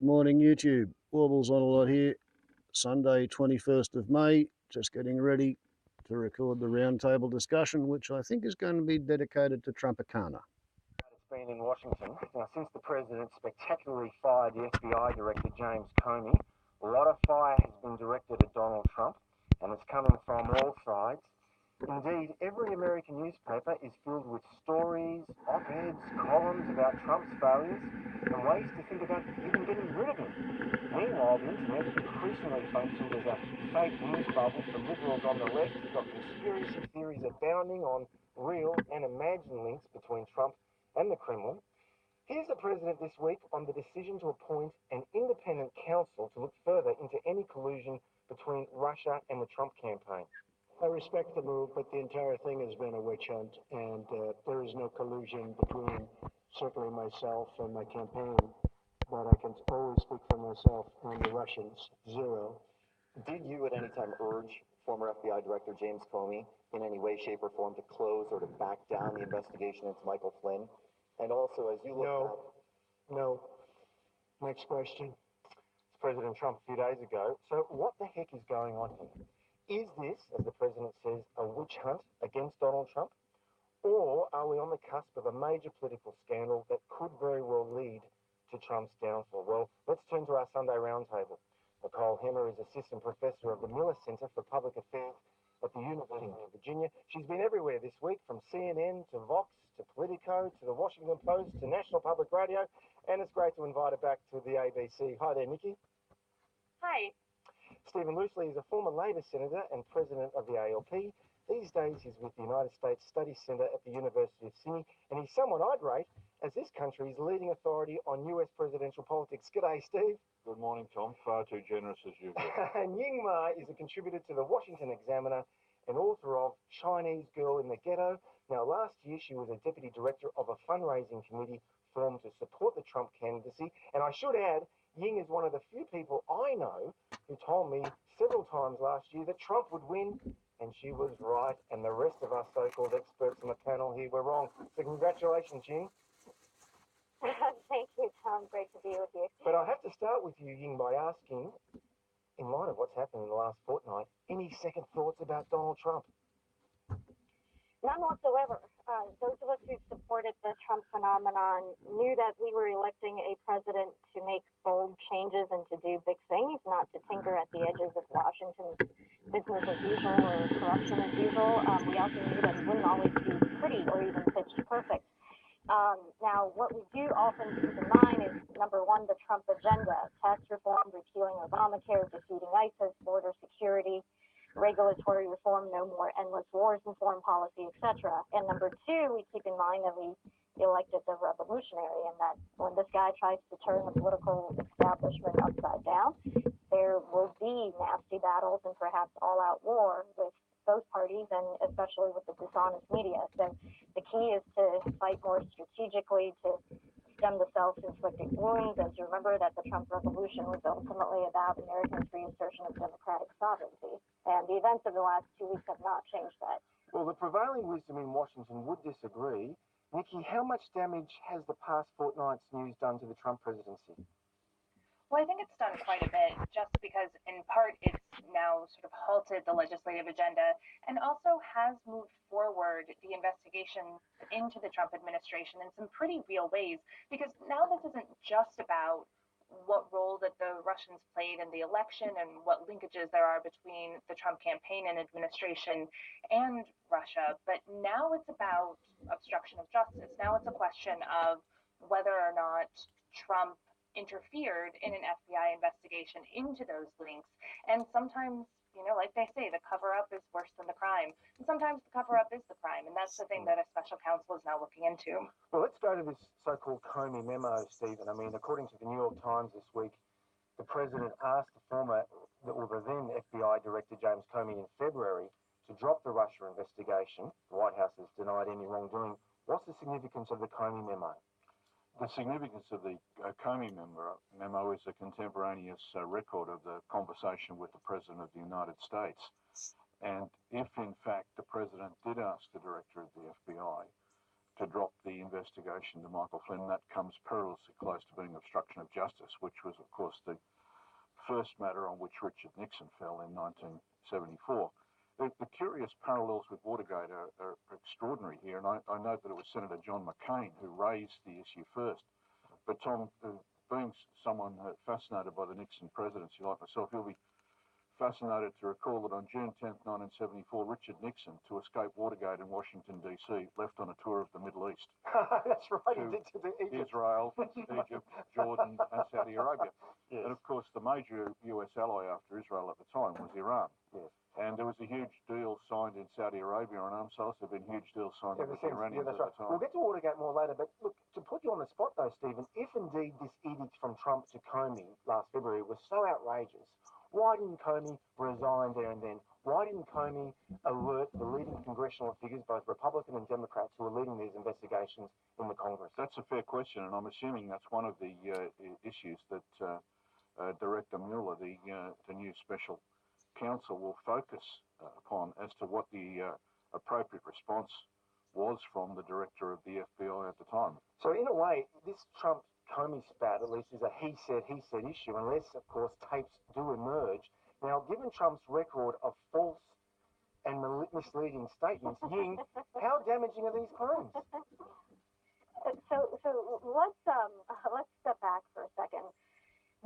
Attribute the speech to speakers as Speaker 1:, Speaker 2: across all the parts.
Speaker 1: Morning YouTube, Warbles on a lot here. Sunday 21st of May, just getting ready to record the roundtable discussion, which I think is going to be dedicated to Trumpicana.
Speaker 2: It's been in Washington. Now, since the president spectacularly fired the FBI director James Comey, a lot of fire has been directed at Donald Trump, and it's coming from all sides. Indeed, every American newspaper is filled with stories, op-eds, columns about Trump's failures, and ways to think about even getting rid of him. Meanwhile, the internet increasingly functions as a fake news bubble for liberals on the left who've got conspiracy theories abounding on real and imagined links between Trump and the Kremlin. Here's the president this week on the decision to appoint an independent counsel to look further into any collusion between Russia and the Trump campaign.
Speaker 3: I respect the move, but the entire thing has been a witch hunt, and there is no collusion between certainly myself and my campaign, but I can always speak for myself and the Russians. Zero.
Speaker 4: Did you at any time urge former FBI Director James Comey in any way, shape, or form to close or to back down the investigation into Michael Flynn? And also, as you look
Speaker 3: No. Next question.
Speaker 2: It's President Trump a few days ago. So what the heck is going on here? Is this, as the president says, a witch hunt against Donald Trump? Or are we on the cusp of a major political scandal that could very well lead to Trump's downfall? Well, let's turn to our Sunday roundtable. Nicole Hemmer is Assistant Professor of the Miller Center for Public Affairs at the University of Virginia. She's been everywhere this week, from CNN to Vox to Politico to the Washington Post to National Public Radio, and it's great to invite her back to the ABC. Hi there, Nikki.
Speaker 5: Hi.
Speaker 2: Stephen Loosley is a former Labor Senator and President of the ALP. These days he's with the United States Study Centre at the University of Sydney, and he's someone I'd rate as this country's leading authority on US presidential politics. G'day, Steve.
Speaker 6: Good morning, Tom. Far too generous as usual.
Speaker 2: And Ying Ma is a contributor to the Washington Examiner and author of Chinese Girl in the Ghetto. Now, last year she was a deputy director of a fundraising committee formed to support the Trump candidacy. And I should add, Ying is one of the few people I know who told me several times last year that Trump would win, and she was right, and the rest of us so-called experts on the panel here were wrong. So congratulations, Ying.
Speaker 5: Thank you, Tom. Great to be with you.
Speaker 2: But I have to start with you, Ying, by asking, in light of what's happened in the last fortnight, any second thoughts about Donald Trump?
Speaker 5: None whatsoever. Those of us who supported the Trump phenomenon knew that we were electing a president to make bold changes and to do big things, not to tinker at the edges of Washington's business as usual or corruption as usual. We also knew that he wouldn't always be pretty or even pitch perfect. Now, what we do often keep in mind is, number one, the Trump agenda: tax reform, repealing Obamacare, defeating ISIS, border security, regulatory reform, no more endless wars in foreign policy, etc. And number two, we keep in mind that we elected the revolutionary, and that when this guy tries to turn the political establishment upside down, there will be nasty battles and perhaps all-out war with both parties, and especially with the dishonest media. So the key is to fight more strategically to stem the self-inflicted wounds, and to remember that the Trump revolution was ultimately about Americans' reassertion of democratic sovereignty. And the events of the last 2 weeks have not changed that.
Speaker 2: Well, the prevailing wisdom in Washington would disagree. Nikki, how much damage has the past fortnight's news done to the Trump presidency?
Speaker 7: Well, I think it's done quite a bit, just because in part it's now sort of halted the legislative agenda and also has moved forward the investigation into the Trump administration in some pretty real ways, because now this isn't just about what role that the Russians played in the election and what linkages there are between the Trump campaign and administration and Russia, but now it's about obstruction of justice. Now it's a question of whether or not Trump interfered in an FBI investigation into those links. And sometimes, like they say, the cover-up is worse than the crime. And sometimes the cover-up is the crime, and that's the thing that a special counsel is now looking into.
Speaker 2: Well, let's go to this so-called Comey memo, Stephen. I mean, according to the New York Times this week, the president asked the then FBI Director James Comey in February to drop the Russia investigation. The White House has denied any wrongdoing. What's the significance of the Comey memo?
Speaker 6: The significance of the Comey memo is a contemporaneous record of the conversation with the President of the United States. And if, in fact, the President did ask the Director of the FBI to drop the investigation to Michael Flynn. That comes perilously close to being obstruction of justice, which was, of course, the first matter on which Richard Nixon fell in 1974. The curious parallels with Watergate are extraordinary here, and I note that it was Senator John McCain who raised the issue first. But Tom, being someone fascinated by the Nixon presidency like myself, you'll be fascinated to recall that on June 10th, 1974, Richard Nixon, to escape Watergate in Washington, D.C., left on a tour of the Middle East.
Speaker 2: That's right,
Speaker 6: to
Speaker 2: he did to Egypt.
Speaker 6: Israel, Egypt, Jordan, and Saudi Arabia.
Speaker 2: Yes.
Speaker 6: And of course, the major US ally after Israel at the time was Iran.
Speaker 2: Yes.
Speaker 6: And there was a huge deal signed in Saudi Arabia on arms sales. There have been huge deals signed with the Iranians
Speaker 2: that's
Speaker 6: at
Speaker 2: right.
Speaker 6: the time.
Speaker 2: We'll get to Watergate more later, but look, to put you on the spot though, Stephen, if indeed this edict from Trump to Comey last February was so outrageous, why didn't Comey resign there and then? Why didn't Comey alert the leading congressional figures, both Republican and Democrats, who are leading these investigations in the Congress?
Speaker 6: That's a fair question, and I'm assuming that's one of the issues that Director Mueller, the new special counsel, will focus upon as to what the appropriate response was from the director of the FBI at the time.
Speaker 2: So in a way, this Trump-Comey spat, at least, is a he said issue, unless, of course, tapes do emerge. Now, given Trump's record of false and misleading statements, Ying, how damaging are these claims?
Speaker 5: So let's step back for a second.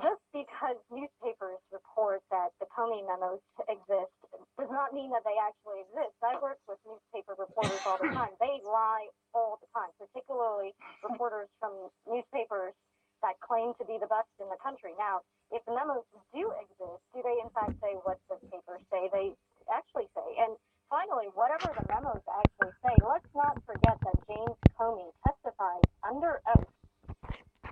Speaker 5: Just because newspapers report that the Comey memos exist does not mean that they actually exist. I work with newspaper reporters all the time. They lie all the time, particularly reporters from newspapers that claim to be the best in the country. Now, if the memos do exist, do they in fact say what the papers say they actually say? And finally, whatever the memos actually say, let's not forget that James Comey testified under oath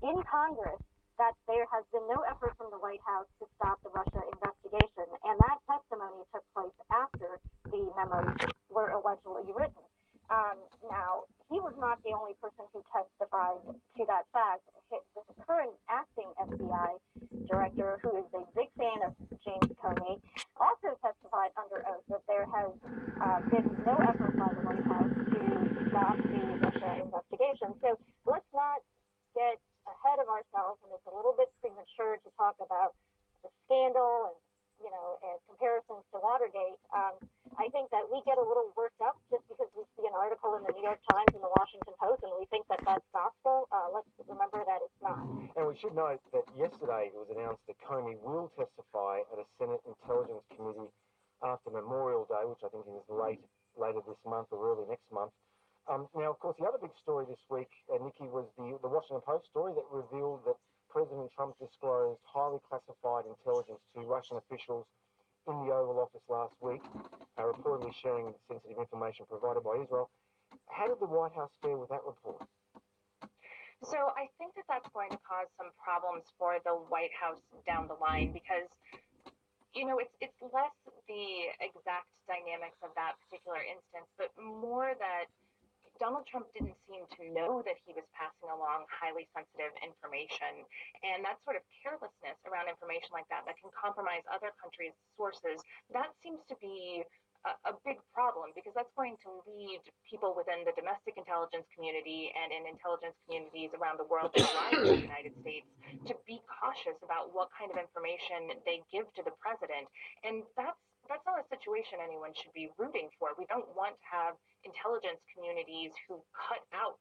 Speaker 5: in Congress that there has been no effort from the White House to stop the Russia investigation, and that testimony took place after the memos were allegedly written. Now, he was not the only person who testified to that fact. The current acting FBI director, who is a big fan of James Comey, also testified under oath that there has been no effort by the White House to stop the Russia investigation. So let's not get ahead of ourselves, and it's a little bit premature to talk about the scandal and comparisons to Watergate. I think that we get a little worked up just because we see an article in the New York Times and the Washington Post, and we think that that's gospel. Let's remember that it's not.
Speaker 2: And we should note that yesterday it was announced that Comey will testify at a Senate Intelligence Committee after Memorial Day, which I think is later this month or early next month. Now, of course, the other big story this week, Nikki, was the Washington Post story that revealed that President Trump disclosed highly classified intelligence to Russian officials in the Oval Office last week, reportedly sharing sensitive information provided by Israel. How did the White House fare with that report?
Speaker 7: So I think that that's going to cause some problems for the White House down the line because, it's less the exact dynamics of that particular instance, but more that Donald Trump didn't seem to know that he was passing along highly sensitive information. And that sort of carelessness around information like that can compromise other countries' sources, that seems to be a big problem because that's going to lead people within the domestic intelligence community and in intelligence communities around the world that rely on the United States to be cautious about what kind of information they give to the president. And that's not a situation anyone should be rooting for. We don't want to have intelligence communities who cut out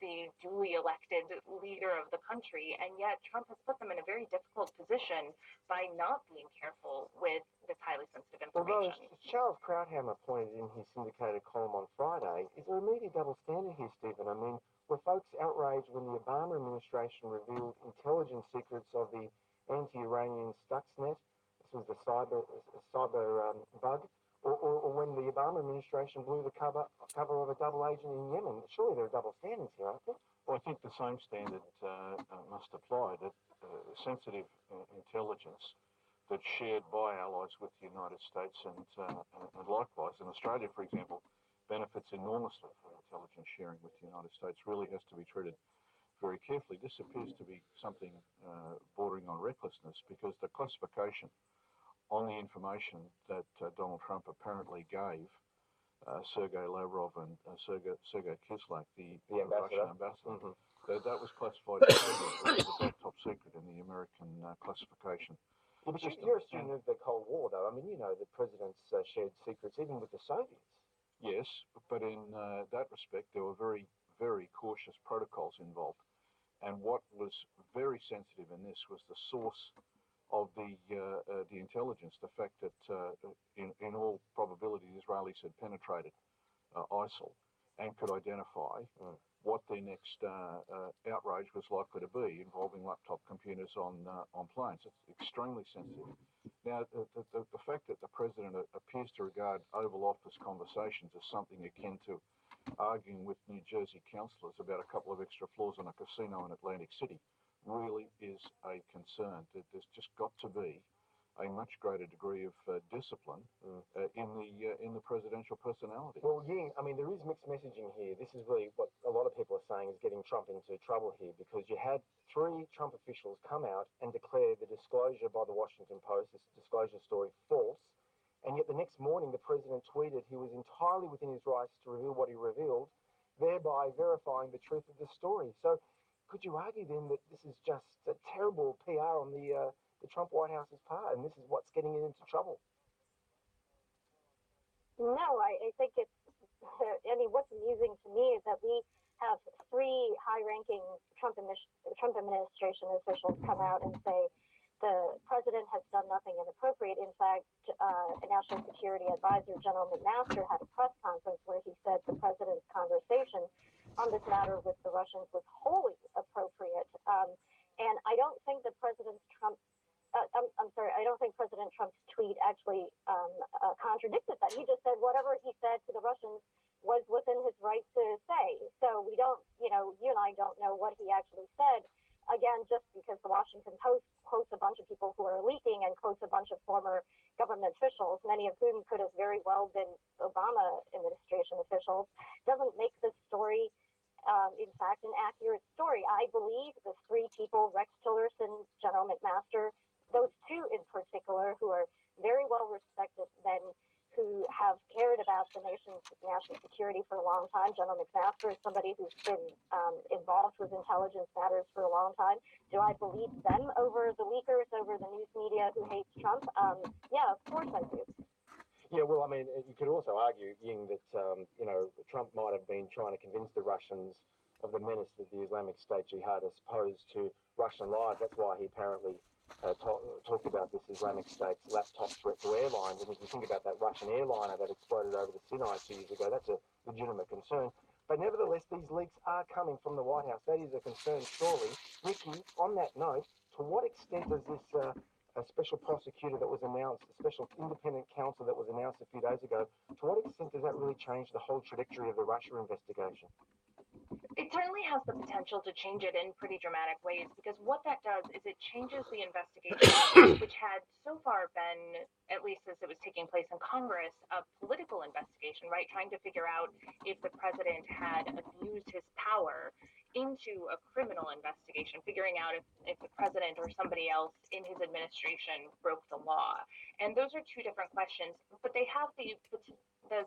Speaker 7: the duly elected leader of the country, and yet Trump has put them in a very difficult position by not being careful with this highly sensitive information.
Speaker 2: Although Charles Krauthammer pointed in his syndicated column on Friday, is there a media double standard here, Stephen? I mean, were folks outraged when the Obama administration revealed intelligence secrets of the anti-Iranian Stuxnet? This was the cyber bug. Or when the Obama administration blew the cover of a double agent in Yemen. Surely there are double standards here, aren't there?
Speaker 6: Well, I think the same standard must apply, that sensitive intelligence that's shared by allies with the United States and likewise. And Australia, for example, benefits enormously from intelligence sharing with the United States, really has to be treated very carefully. This appears to be something bordering on recklessness because the classification on the information that Donald Trump apparently gave Sergei Lavrov and Sergei Kislyak, the
Speaker 2: ambassador.
Speaker 6: Russian ambassador.
Speaker 2: Mm-hmm.
Speaker 6: That was classified as top secret in the American classification.
Speaker 2: Yeah, but you're a student of the Cold War, though. I mean, you know the presidents shared secrets even with the Soviets.
Speaker 6: Yes, but in that respect, there were very, very cautious protocols involved. And what was very sensitive in this was the source of the intelligence, the fact that in all probability the Israelis had penetrated ISIL and could identify what their next outrage was likely to be involving laptop computers on planes. It's extremely sensitive. Now, the fact that the president appears to regard Oval Office conversations as something akin to arguing with New Jersey councillors about a couple of extra floors on a casino in Atlantic City really is a concern. There's just got to be a much greater degree of discipline in the presidential personality.
Speaker 2: Well, Ying, I mean, there is mixed messaging here. This is really what a lot of people are saying is getting Trump into trouble here, because you had 3 Trump officials come out and declare the disclosure by the Washington Post, this disclosure story, false. And yet the next morning, the president tweeted he was entirely within his rights to reveal what he revealed, thereby verifying the truth of the story. So could you argue then that this is just a terrible PR on the Trump White House's part, and this is what's getting it into trouble?
Speaker 5: No, I think it's, I mean, what's amusing to me is that we have 3 high-ranking Trump administration officials come out and say the president has done nothing inappropriate. In fact, National Security Advisor General McMaster had a press conference where he said the president's conversation on this matter with the Russians was wholly appropriate. And I don't think that I don't think President Trump's tweet actually contradicted that. He just said whatever he said to the Russians was within his right to say. So we don't, you and I don't know what he actually said. Again, just because the Washington Post quotes a bunch of people who are leaking and quotes a bunch of former government officials, many of whom could have very well been Obama administration officials, doesn't make this story in fact, an accurate story. I believe the 3 people, Rex Tillerson, General McMaster, those 2 in particular, who are very well respected men who have cared about the nation's national security for a long time. General McMaster is somebody who's been involved with intelligence matters for a long time. Do I believe them over the leakers, over the news media who hates Trump? Yeah, of course I do.
Speaker 2: Yeah, well, I mean, you could also argue, Ying, that, Trump might have been trying to convince the Russians of the menace of the Islamic State jihad as opposed to Russian lies. That's why he apparently talked about this Islamic State's laptop threat to airlines. And if you think about that Russian airliner that exploded over the Sinai 2 years ago, that's a legitimate concern. But nevertheless, these leaks are coming from the White House. That is a concern, surely. Ricky, on that note, to what extent does this a special prosecutor that was announced, a special independent counsel that was announced a few days ago, to what extent does that really change the whole trajectory of the Russia investigation?
Speaker 7: It certainly has the potential to change it in pretty dramatic ways, because what that does is it changes the investigation, which had so far been, at least as it was taking place in Congress, a political investigation, right? Trying to figure out if the president had abused his power, into a criminal investigation, figuring out if the president or somebody else in his administration broke the law. And those are 2 different questions, but they have the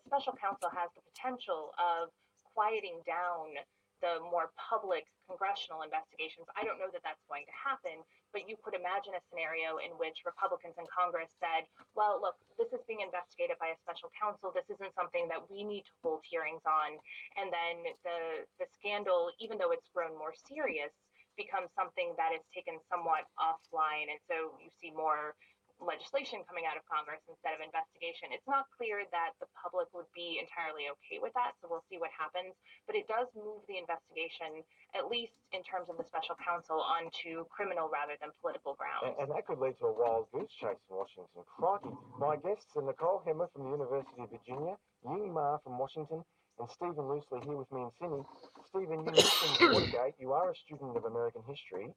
Speaker 7: special counsel has the potential of quieting down the more public congressional investigations. I don't know that that's going to happen, but you could imagine a scenario in which Republicans in Congress said, well, look, this is being investigated by a special counsel. This isn't something that we need to hold hearings on. And then the scandal, even though it's grown more serious, becomes something that is taken somewhat offline. And so you see more legislation coming out of Congress instead of investigation. It's not clear that the public would be entirely okay with that, so we'll see what happens. But it does move the investigation, at least in terms of the special counsel, onto criminal rather than political grounds.
Speaker 2: And that could lead to a wild goose chase in Washington. Crikey. My guests are Nicole Hemmer from the University of Virginia, Ying Ma from Washington, and Stephen Loosley here with me in Sydney. Stephen, you mentioned Watergate. You are a student of American history.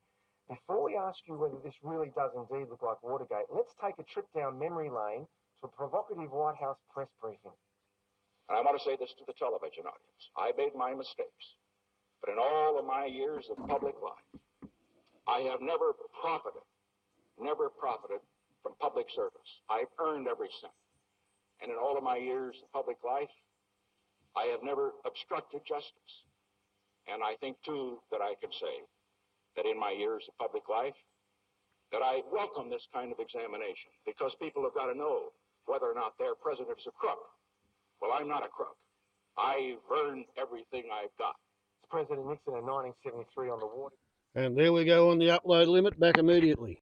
Speaker 2: Before we ask you whether this really does indeed look like Watergate, let's take a trip down memory lane to a provocative White House press briefing.
Speaker 8: And I want to say this to the television audience. I made my mistakes, but in all of my years of public life, I have never profited from public service. I've earned every cent. And in all of my years of public life, I have never obstructed justice. And I think, too, that I can say that in my years of public life, that I welcome this kind of examination, because people have got to know whether or not their president is a crook. Well, I'm not a crook. I've earned everything I've got.
Speaker 2: President Nixon in 1973 on the water.
Speaker 1: And there we go on the upload limit, back immediately.